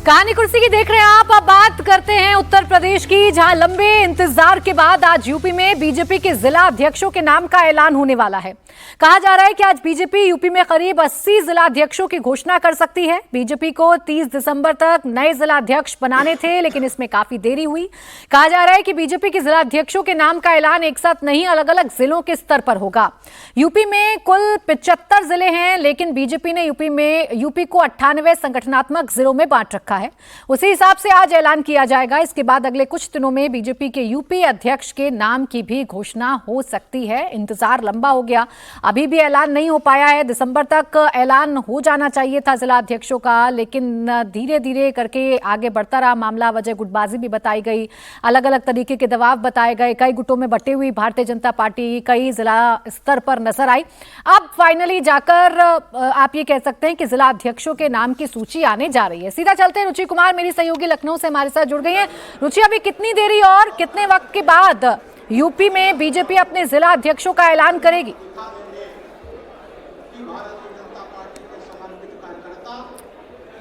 कहानी कुर्सी की देख रहे हैं आप। अब बात करते हैं उत्तर प्रदेश की, जहां लंबे इंतजार के बाद आज यूपी में बीजेपी के जिला अध्यक्षों के नाम का ऐलान होने वाला है। कहा जा रहा है कि आज बीजेपी यूपी में करीब 80 जिला अध्यक्षों की घोषणा कर सकती है। बीजेपी को 30 दिसंबर तक नए जिला अध्यक्ष बनाने थे, लेकिन इसमें काफी देरी हुई। कहा जा रहा है कि बीजेपी के जिला अध्यक्षों के नाम का ऐलान एक साथ नहीं, अलग अलग जिलों के स्तर पर होगा। यूपी में कुल 75 जिले हैं, लेकिन बीजेपी ने यूपी को 98 संगठनात्मक जिलों में बांट रखा है। उसी हिसाब से आज ऐलान किया जाएगा। इसके बाद अगले कुछ दिनों में बीजेपी के यूपी अध्यक्ष के नाम की भी घोषणा हो सकती है। इंतजार लंबा हो गया, अभी भी ऐलान नहीं हो पाया है। दिसंबर तक ऐलान हो जाना चाहिए था जिला अध्यक्षों का, लेकिन धीरे धीरे करके आगे बढ़ता रहा मामला। वजह गुटबाजी भी बताई गई, अलग अलग तरीके के दबाव बताए गए। कई गुटों में बटी हुई भारतीय जनता पार्टी कई जिला स्तर पर नजर आई। अब फाइनली जाकर आप ये कह सकते हैं कि जिला अध्यक्षों के नाम की सूची आने जा रही है। सीधा चलते हैं, रुचि कुमार मेरी सहयोगी लखनऊ से हमारे साथ जुड़ गई हैं। रुचि, अभी कितनी देरी और कितने वक्त के बाद यूपी में बीजेपी अपने जिला अध्यक्षों का ऐलान करेगी?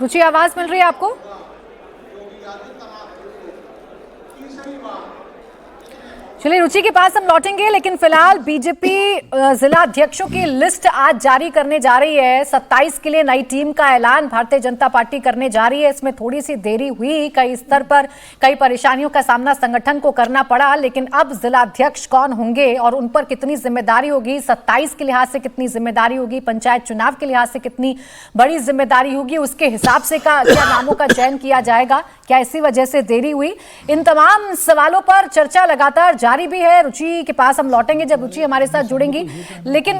रुचि, आवाज मिल रही है आपको? चलिए रुचि के पास हम लौटेंगे, लेकिन फिलहाल बीजेपी जिला अध्यक्षों की लिस्ट आज जारी करने जा रही है। 27 के लिए नई टीम का ऐलान भारतीय जनता पार्टी करने जा रही है। इसमें थोड़ी सी देरी हुई, कई स्तर पर कई परेशानियों का सामना संगठन को करना पड़ा, लेकिन अब जिला अध्यक्ष कौन होंगे और उन पर कितनी जिम्मेदारी होगी, 27 के लिहाज से कितनी जिम्मेदारी होगी, पंचायत चुनाव के लिहाज से कितनी बड़ी जिम्मेदारी होगी, उसके हिसाब से क्या नामों का चयन किया जाएगा, क्या इसी वजह से देरी हुई, इन तमाम सवालों पर चर्चा लगातार जारी भी है। रुचि के पास हम लौटेंगे जब रुचि हमारे साथ जुड़ेंगी। लेकिन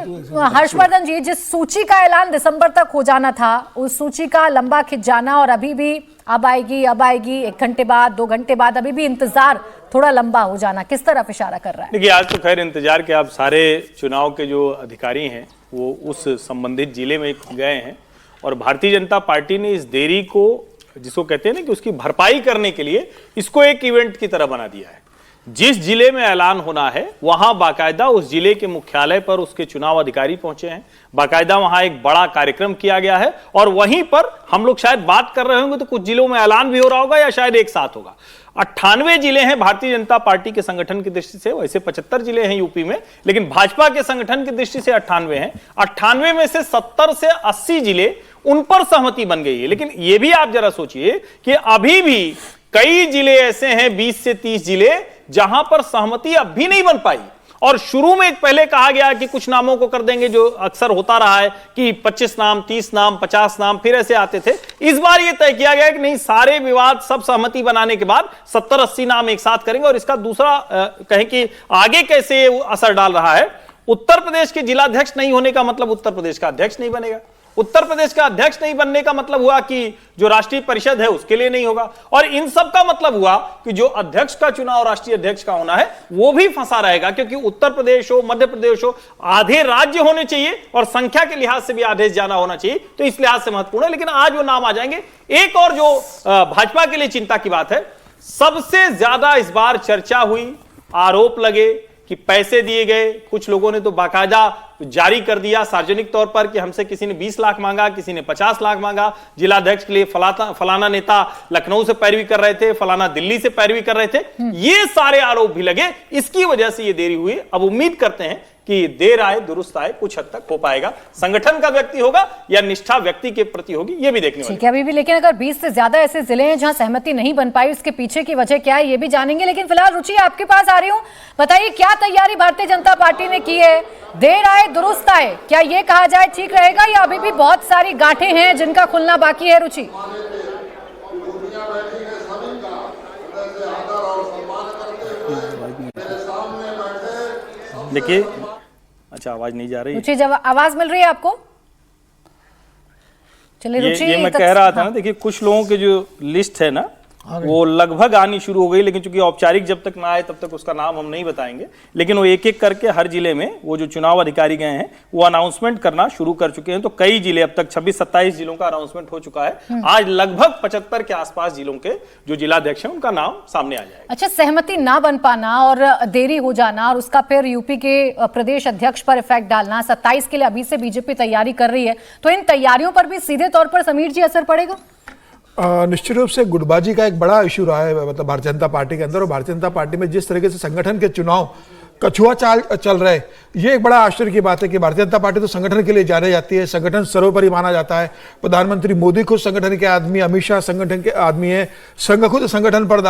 हर्षवर्धन जी, जिस सूची का ऐलान दिसंबर तक हो जाना था, उस सूची का लंबा खिंच जाना और अभी भी अब आएगी 1 घंटे बाद, 2 घंटे बाद, अभी भी इंतजार थोड़ा लंबा हो जाना, किस तरफ इशारा कर रहा है? देखिए, आज तो खैर इंतजार के आप सारे चुनाव के जो अधिकारी हैं वो उस संबंधित जिले में गए हैं और भारतीय जनता पार्टी ने इस देरी को, जिसको कहते हैं ना कि उसकी भरपाई करने के लिए, इसको एक इवेंट की तरह बना दिया है। जिस जिले में ऐलान होना है वहां बाकायदा उस जिले के मुख्यालय पर उसके चुनाव अधिकारी पहुंचे हैं, बाकायदा वहां एक बड़ा कार्यक्रम किया गया है और वहीं पर हम लोग शायद बात कर रहे होंगे तो कुछ जिलों में ऐलान भी हो रहा होगा या शायद एक साथ होगा। 98 जिले हैं भारतीय जनता पार्टी के संगठन की दृष्टि से, वैसे 75 जिले हैं यूपी में, लेकिन भाजपा के संगठन की दृष्टि से 98 हैं। 98 में से 70 से 80 जिले उन पर सहमति बन गई है। लेकिन यह भी आप जरा सोचिए कि अभी भी कई जिले ऐसे हैं, 20 से 30 जिले, जहां पर सहमति अब भी नहीं बन पाई। और शुरू में पहले कहा गया कि कुछ नामों को कर देंगे, जो अक्सर होता रहा है कि 25 नाम, 30 नाम, 50 नाम, फिर ऐसे आते थे। इस बार यह तय किया गया कि नहीं, सारे विवाद सब सहमति बनाने के बाद 70-80 नाम एक साथ करेंगे। और इसका दूसरा कहें कि आगे कैसे असर डाल रहा है, उत्तर प्रदेश के जिलाध्यक्ष नहीं होने का मतलब उत्तर प्रदेश का अध्यक्ष नहीं बनेगा। उत्तर प्रदेश का अध्यक्ष नहीं बनने का मतलब हुआ कि जो राष्ट्रीय परिषद है उसके लिए नहीं होगा। और इन सब का मतलब हुआ कि जो अध्यक्ष का चुनाव राष्ट्रीय अध्यक्ष का होना है वो भी फंसा रहेगा, क्योंकि उत्तर प्रदेश हो, मध्य प्रदेश हो, आधे राज्य होने चाहिए और संख्या के लिहाज से भी आधे ज्यादा होना चाहिए, तो इस लिहाज से महत्वपूर्ण है। लेकिन आज वो नाम आ जाएंगे। एक और जो भाजपा के लिए चिंता की बात है, सबसे ज्यादा इस बार चर्चा हुई, आरोप लगे कि पैसे दिए गए। कुछ लोगों ने तो बाकायदा जारी कर दिया सार्वजनिक तौर पर कि हमसे किसी ने 20 लाख मांगा, किसी ने 50 लाख मांगा जिलाध्यक्ष के लिए, फलाना नेता लखनऊ से पैरवी कर रहे थे, फलाना दिल्ली से पैरवी कर रहे थे। ये सारे आरोप भी लगे, इसकी वजह से ये देरी हुई। अब उम्मीद करते हैं कि देर आए दुरुस्त आए, कुछ हद तक हो पाएगा। संगठन का व्यक्ति होगा या निष्ठा व्यक्ति के प्रति होगी, ये भी देखने वाली है अभी भी। लेकिन अगर 20 से ज्यादा ऐसे जिले हैं जहां सहमति नहीं बन पाई, उसके पीछे की वजह क्या है ये भी जानेंगे। लेकिन फिलहाल रुचि, आपके पास आ रही हूं, बताइए क्या तैयारी भारतीय जनता पार्टी ने की है? देर आए दुरुस्त आए, क्या ये कहा जाए ठीक रहेगा, या अभी भी बहुत सारी गांठें हैं जिनका खुलना बाकी है? रुचि, देखिए, अच्छा आवाज नहीं जा रही? रुचि, जब आवाज मिल रही है आपको? चलिए रुचि, ये मैं कह रहा था ना, देखिए कुछ लोगों के जो लिस्ट है ना वो लगभग आनी शुरू हो गई, लेकिन चूंकि औपचारिक जब तक ना आए तब तक उसका नाम हम नहीं बताएंगे। लेकिन वो एक एक करके हर जिले में वो जो चुनाव अधिकारी गए हैं वो अनाउंसमेंट करना शुरू कर चुके हैं। तो कई जिले, अब तक 26-27 जिलों का अनाउंसमेंट हो चुका है। आज लगभग 75 के आसपास जिलों के जो जिलाध्यक्ष हैं उनका नाम सामने आ जाएगा। अच्छा, सहमति ना बन पाना और देरी हो जाना और उसका फिर यूपी के प्रदेश अध्यक्ष पर इफेक्ट डालना, 27 के लिए अभी से बीजेपी तैयारी कर रही है, तो इन तैयारियों पर भी सीधे तौर पर समीर जी असर पड़ेगा? निश्चित रूप से गुटबाजी का एक बड़ा इशू रहा है, मतलब भारतीय जनता पार्टी के अंदर। और भारतीय जनता पार्टी में जिस तरीके से संगठन के चुनाव कछुआ चाल चल रहे, ये एक बड़ा आश्चर्य की बात है कि भारतीय जनता पार्टी तो संगठन के लिए जानी जाती है, संगठन सर्वोपरि माना जाता है। प्रधानमंत्री मोदी खुद संगठन के आदमी, अमित शाह संगठन के आदमी है, संघ खुद संगठन पर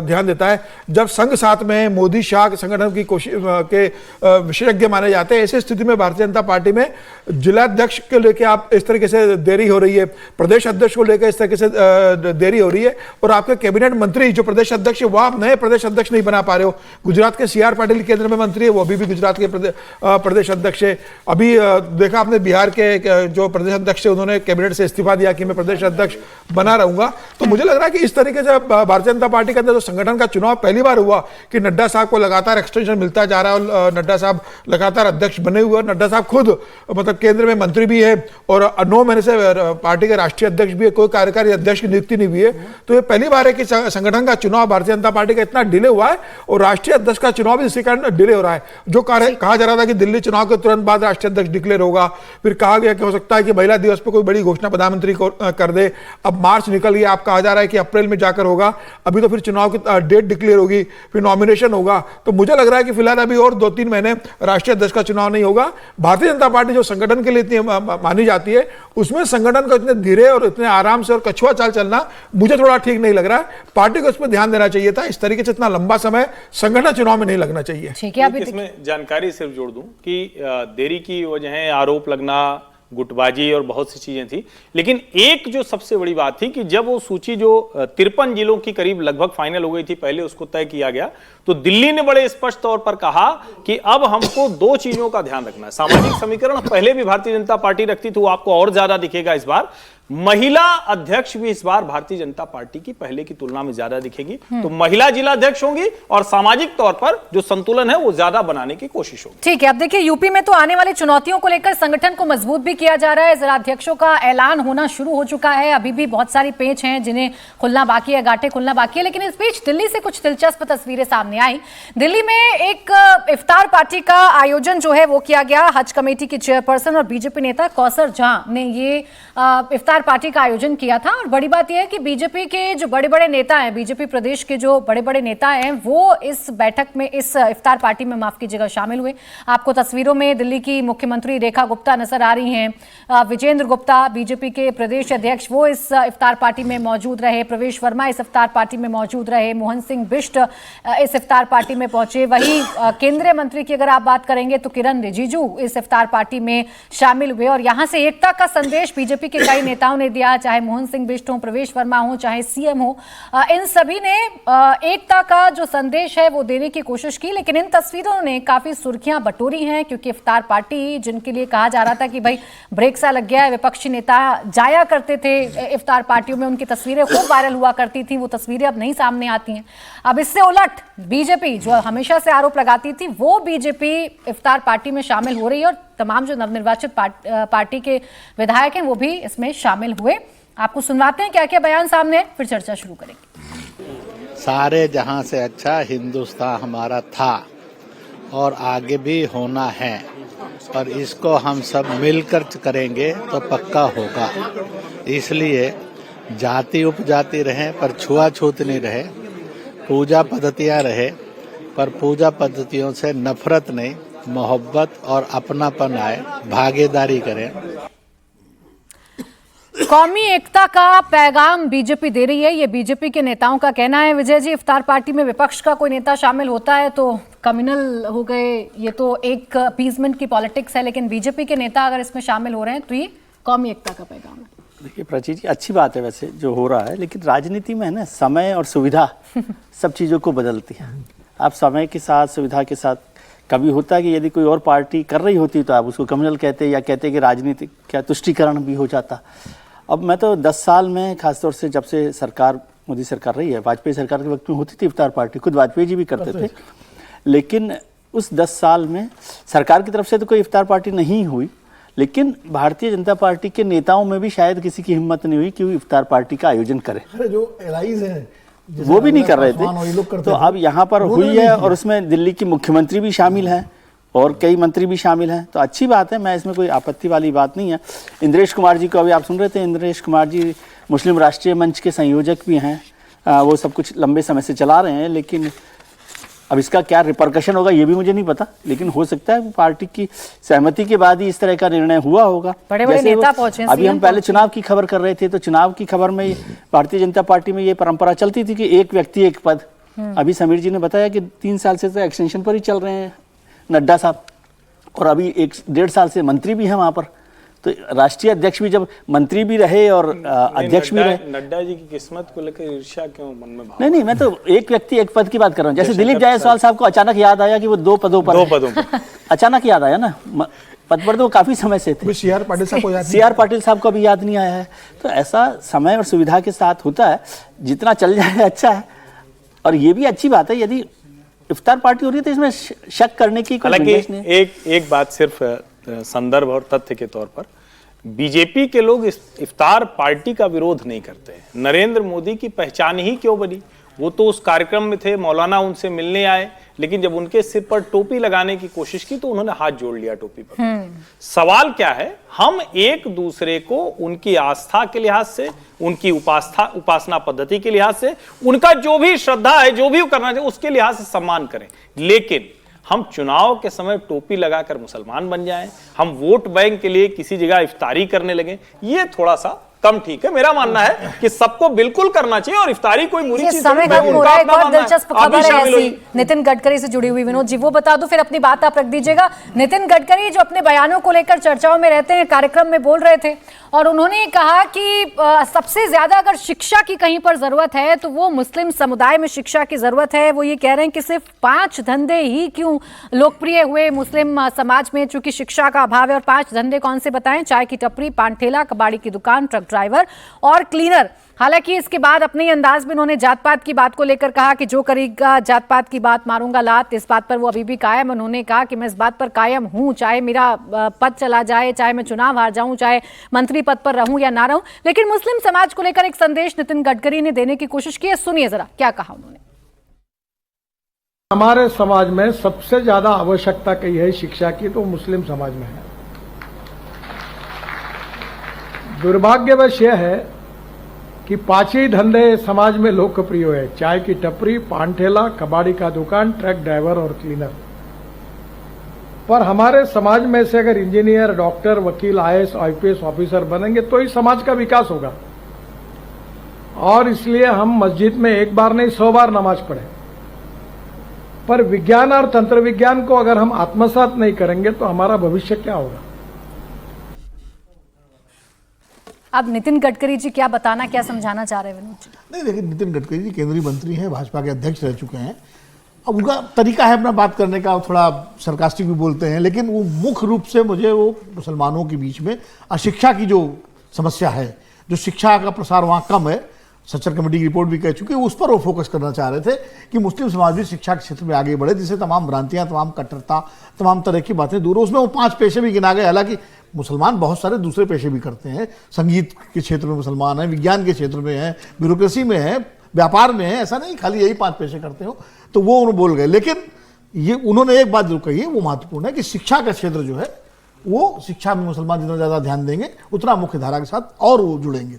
ध्यान देता है। जब संघ साथ में है, मोदी शाह संगठन की कोशिश के विशेषज्ञ माने जाते हैं, ऐसी स्थिति में भारतीय जनता पार्टी में जिलाध्यक्ष को लेकर आप इस तरीके से देरी हो रही है, प्रदेश अध्यक्ष को लेकर इस तरीके से देरी हो रही है, और आपके कैबिनेट मंत्री जो प्रदेश अध्यक्ष है वो आप नए प्रदेश अध्यक्ष नहीं बना पा रहे हो। गुजरात के CR पाटिल केंद्र में मंत्री है, वो अभी भी गुजरात के प्रदेश अध्यक्ष है। अभी देखा आपने बिहार के जो प्रदेश अध्यक्ष है, उन्होंने कैबिनेट से इस्तीफा दिया कि मैं प्रदेश अध्यक्ष बना रहूंगा। तो मुझे लग रहा है कि इस तरीके से भारतीय जनता पार्टी के अंदर जो संगठन का चुनाव पहली बार हुआ कि नड्डा साहब को लगातार एक्सटेंशन मिलता जा रहा है, और नड्डा साहब लगातार अध्यक्ष बने हुए, नड्डा साहब खुद मतलब केंद्र में मंत्री भी है और 9 महीने से पार्टी के राष्ट्रीय अध्यक्ष भी है, कोई कार्यकारी अध्यक्ष की नियुक्ति नहीं हुई है। तो ये पहली बार है कि संगठन का चुनाव भारतीय जनता पार्टी का इतना डिले हुआ है, और राष्ट्रीय अध्यक्ष का चुनाव भी इसी कारण डिले हो रहा है। जो कहा जा रहा था कि दिल्ली चुनाव के तुरंत बाद राष्ट्रीय अध्यक्ष डिक्लेयर होगा, फिर कहा गया कि हो सकता है कि महिला दिवस पर कोई बड़ी घोषणा प्रधानमंत्री को कर दे। अब मार्च निकल गया, आप कहा जा रहा है कि अप्रैल में जाकर होगा। अभी तो फिर चुनाव की डेट डिक्लेयर होगी, फिर नॉमिनेशन होगा। तो मुझे लग रहा है कि फिलहाल अभी और 2-3 महीने राष्ट्रीय अध्यक्ष का चुनाव नहीं होगा। भारतीय जनता पार्टी जो संगठन के लिए इतनी मानी जाती है, उसमें संगठन को इतने धीरे और इतने आराम से और कछुआ चाल चलना मुझे थोड़ा ठीक नहीं लग रहा है। पार्टी को इस पर ध्यान देना चाहिए था। इस तरीके से इतना लंबा समय संगठन चुनाव में नहीं लगना चाहिए। ठीक है, अभी इसमें जानकारी सिर्फ जोड़ दूं कि देरी की वजह आरोप लगना, गुटबाजी और बहुत सी चीजें थी, लेकिन एक जो सबसे बड़ी बात थी कि जब वो सूची जो 53 जिलों की करीब लगभग फाइनल हो गई थी, पहले उसको तय किया गया, तो दिल्ली ने बड़े स्पष्ट तौर पर कहा कि अब हमको 2 चीजों का ध्यान रखना है। सामाजिक समीकरण पहले भी भारतीय जनता पार्टी रखती थी, वो आपको और ज्यादा दिखेगा इस बार। महिला अध्यक्ष भी इस बार भारतीय जनता पार्टी की पहले की तुलना में ज्यादा दिखेगी, तो महिला जिला अध्यक्ष होंगी और सामाजिक तौर पर जो संतुलन है वो ज्यादा बनाने की कोशिश होगी। ठीक है, अब देखिए यूपी में तो आने वाली चुनौतियों को लेकर संगठन को मजबूत भी किया जा रहा है। जिला अध्यक्षों का ऐलान होना शुरू हो चुका है। अभी भी बहुत सारी पेच हैं जिन्हें खुलना बाकी है, गांठें खुलना बाकी है। लेकिन इस बीच दिल्ली से कुछ दिलचस्प तस्वीरें सामने आई। दिल्ली में एक इफ्तार पार्टी का आयोजन जो है वो किया गया। हज कमेटी की चेयरपर्सन और बीजेपी नेता कौसर जहां ने ये इफ्तार पार्टी का आयोजन किया था। और बड़ी बात यह है कि बीजेपी के जो बड़े बड़े नेता हैं, बीजेपी प्रदेश के जो बड़े बड़े नेता हैं, वो इस बैठक में, इस इफ्तार पार्टी में माफ कीजिएगा, शामिल हुए। आपको तस्वीरों में दिल्ली की मुख्यमंत्री रेखा गुप्ता नजर आ रही हैं। विजेंद्र गुप्ता बीजेपी के प्रदेश अध्यक्ष, वो इस इफ्तार पार्टी में मौजूद रहे। प्रवेश वर्मा इस इफ्तार पार्टी में मौजूद रहे। मोहन सिंह बिष्ट इस इफ्तार पार्टी में पहुंचे। वहीं केंद्रीय मंत्री की अगर आप बात करेंगे तो किरण रिजिजू इस इफ्तार पार्टी में शामिल हुए। और यहां से एकता का संदेश बीजेपी के कई नेताओं ने दिया, चाहे मोहन सिंह बिष्ट हो, प्रवेश वर्मा हो, चाहे सीएम हो, इन सभी ने एकता का जो संदेश है वो देने की कोशिश की। लेकिन इन तस्वीरों ने काफी सुर्खियां बटोरी हैं, क्योंकि इफ्तार पार्टी जिनके लिए कहा जा रहा था कि भाई ब्रेक सा लग गया है, विपक्षी नेता जाया करते थे इफ्तार पार्टियों में, उनकी तस्वीरें खूब वायरल हुआ करती थी, वो तस्वीरें अब नहीं सामने आती हैं। अब इससे उलट बीजेपी जो हमेशा से आरोप लगाती थी, वो बीजेपी इफ्तार पार्टी में शामिल हो रही है। और तमाम जो नवनिर्वाचित पार्टी के विधायक हैं वो भी इसमें शामिल हुए। आपको सुनवाते हैं क्या क्या बयान सामने है, फिर चर्चा शुरू करेंगे। सारे जहां से अच्छा हिंदुस्तान हमारा था और आगे भी होना है, और इसको हम सब मिलकर करेंगे तो पक्का होगा। इसलिए जाति उपजाति रहे पर छुआछूत नहीं रहे, पूजा पद्धतियां रहे पर पूजा पद्धतियों से नफरत नहीं, मोहब्बत और अपनापन आए, भागीदारी करें। कौमी एकता का पैगाम बीजेपी दे रही है, ये बीजेपी के नेताओं का कहना है। विजय जी, इफ्तार पार्टी में विपक्ष का कोई नेता शामिल होता है तो कम्युनल हो गए, ये तो एक अपीजमेंट की पॉलिटिक्स है, लेकिन बीजेपी के नेता अगर इसमें शामिल हो रहे हैं तो ये कौमी एकता का पैगाम है। देखिए प्राची जी, अच्छी बात है वैसे जो हो रहा है, लेकिन राजनीति में है ना, समय और सुविधा सब चीज़ों को बदलती है। आप समय के साथ, सुविधा के साथ, कभी होता है कि यदि कोई और पार्टी कर रही होती तो आप उसको कम्युनल कहते, या कहते कि राजनीतिक क्या तुष्टिकरण भी हो जाता। अब मैं तो 10 साल में, खासतौर से जब से सरकार, मोदी सरकार रही है, वाजपेयी सरकार के वक्त में होती थी इफ्तार पार्टी, खुद वाजपेयी जी भी करते थे, लेकिन उस 10 साल में सरकार की तरफ से तो कोई इफ्तार पार्टी नहीं हुई, लेकिन भारतीय जनता पार्टी के नेताओं में भी शायद किसी की हिम्मत नहीं हुई कि वो इफ्तार पार्टी का आयोजन करें। जो एलाइज हैं वो भी नहीं कर रहे थे, तो अब यहाँ पर हुई है, और उसमें दिल्ली की मुख्यमंत्री भी शामिल हैं और कई मंत्री भी शामिल हैं, तो अच्छी बात है, मैं इसमें कोई आपत्ति वाली बात नहीं है। इंद्रेश कुमार जी को अभी आप सुन रहे थे, इंद्रेश कुमार जी मुस्लिम राष्ट्रीय मंच के संयोजक भी हैं, वो सब कुछ लंबे समय से चला रहे हैं, लेकिन अब इसका क्या रिपरकशन होगा ये भी मुझे नहीं पता, लेकिन हो सकता है पार्टी की सहमति के बाद ही इस तरह का निर्णय हुआ होगा। बड़े-बड़े नेता पहुंचे, अभी हम पहले चुनाव की खबर कर रहे थे, तो चुनाव की खबर में भारतीय जनता पार्टी में ये परंपरा चलती थी कि एक व्यक्ति एक पद। अभी समीर जी ने बताया कि 3 साल से तो एक्सटेंशन पर ही चल रहे हैं नड्डा साहब, और अभी 1-1.5 साल से मंत्री भी हैं वहां पर। तो राष्ट्रीय अध्यक्ष भी जब मंत्री भी रहे और अध्यक्ष भी रहे। नड्डा जी की किस्मत को लेकर ईर्ष्या क्यों मन में भाव? नहीं, मैं तो एक व्यक्ति एक पद की बात कर रहा हूँ। जैसे दिलीप जायसवाल साहब को अचानक याद आया कि वो 2 पदों पर अचानक याद आया ना, पद पर तो काफी समय से थे। CR पाटिल साहब को याद CR पाटिल साहब को भी याद नहीं आया है। तो ऐसा समय और सुविधा के साथ होता है, जितना चल जाए अच्छा है। और ये भी अच्छी बात है, यदि इफ्तार पार्टी हो रही है तो इसमें शक करने की कोई गुंजाइश नहीं। एक बात सिर्फ संदर्भ और तथ्य के तौर पर, बीजेपी के लोग इफ्तार पार्टी का विरोध नहीं करते हैं। नरेंद्र मोदी की पहचान ही क्यों बनी? वो तो उस कार्यक्रम में थे, मौलाना उनसे मिलने आए, लेकिन जब उनके सिर पर टोपी लगाने की कोशिश की तो उन्होंने हाथ जोड़ लिया टोपी पर। सवाल क्या है, हम एक दूसरे को उनकी आस्था के लिहाज से, उनकी उपासना पद्धति के लिहाज से, उनका जो भी श्रद्धा है, जो भी करना चाहिए उसके लिहाज से सम्मान करें, लेकिन हम चुनाव के समय टोपी लगाकर मुसलमान बन जाएं, हम वोट बैंक के लिए किसी जगह इफ्तारी करने लगे, ये थोड़ा सा कम ठीक है। मेरा मानना है कि सबको बिल्कुल करना चाहिए, और इफ्तारी कोई बुरी चीज समय नहीं है, खत्म हो उनका रहा है। अपना एक और मानना है। दिलचस्प आप भी खबर है शामिल ऐसी होइए। नितिन गडकरी से जुड़ी हुई, विनोद जी वो बता दो, फिर अपनी बात आप रख दीजिएगा। नितिन गडकरी जो अपने बयानों को लेकर चर्चाओं में रहते हैं, कार्यक्रम में बोल रहे थे, और उन्होंने कहा कि सबसे ज्यादा अगर शिक्षा की कहीं पर जरूरत है तो वो मुस्लिम समुदाय में शिक्षा की जरूरत है। वो ये कह रहे हैं कि सिर्फ 5 धंधे ही क्यों लोकप्रिय हुए मुस्लिम समाज में, चूंकि शिक्षा का अभाव है। और 5 धंधे कौन से बताएं? चाय की टपरी, पान ठेला, कबाड़ी की दुकान, ट्रक ड्राइवर और क्लीनर। हालांकि इसके बाद अपने ही अंदाज में उन्होंने जात पात की बात को लेकर कहा कि जो करेगा जात पात की बात मारूंगा लात। इस बात पर वो अभी भी कायम। उन्होंने कहा कि मैं इस बात पर कायम हूं, चाहे मेरा पद चला जाए, चाहे मैं चुनाव हार जाऊं, चाहे मंत्री पद पर रहूं या ना रहूं। लेकिन मुस्लिम समाज को लेकर एक संदेश नितिन गडकरी ने देने की कोशिश की है, सुनिए जरा क्या कहा उन्होंने। हमारे समाज में सबसे ज्यादा आवश्यकता कही है शिक्षा की, तो मुस्लिम समाज में है। दुर्भाग्यवश यह है कि 5 ही धंधे समाज में लोकप्रिय है, चाय की टपरी, पान ठेला, कबाड़ी का दुकान, ट्रक ड्राइवर और क्लीनर। पर हमारे समाज में से अगर इंजीनियर, डॉक्टर, वकील, IAS, IPS ऑफिसर बनेंगे तो ही समाज का विकास होगा। और इसलिए हम मस्जिद में एक बार नहीं 100 बार नमाज पढ़े, पर विज्ञान और तंत्र विज्ञान को अगर हम आत्मसात नहीं करेंगे तो हमारा भविष्य क्या होगा? अब नितिन गडकरी जी क्या बताना, क्या समझाना चाह रहे हैं विनोद जी? नहीं, देखिए नितिन गडकरी जी केंद्रीय मंत्री हैं, भाजपा के अध्यक्ष रह चुके हैं। अब उनका तरीका है अपना बात करने का, थोड़ा सरकास्टिक भी बोलते हैं, लेकिन वो मुख्य रूप से मुझे वो मुसलमानों के बीच में अशिक्षा की जो समस्या है, जो शिक्षा का प्रसार वहाँ कम है, सच्चर कमेटी की रिपोर्ट भी कह चुकी है, उस पर वो फोकस करना चाह रहे थे कि मुस्लिम समाज भी शिक्षा के क्षेत्र में आगे बढ़े, जिससे तमाम भ्रांतियां, तमाम कट्टरता, तमाम तरह की बातें दूर हो। उसमें वो 5 पेशे भी गिना गए। हालांकि मुसलमान बहुत सारे दूसरे पेशे भी करते हैं, संगीत के क्षेत्र में मुसलमान हैं, विज्ञान के क्षेत्र में हैं, ब्यूरोक्रेसी में है, व्यापार में है, ऐसा नहीं खाली यही 5 पेशे करते हो। तो वो उन्होंने बोल गए, लेकिन ये उन्होंने एक बात जो कही है वो महत्वपूर्ण है कि शिक्षा का क्षेत्र जो है वो शिक्षा में मुसलमान जितना ज्यादा ध्यान देंगे उतना मुख्य धारा के साथ और वो जुड़ेंगे।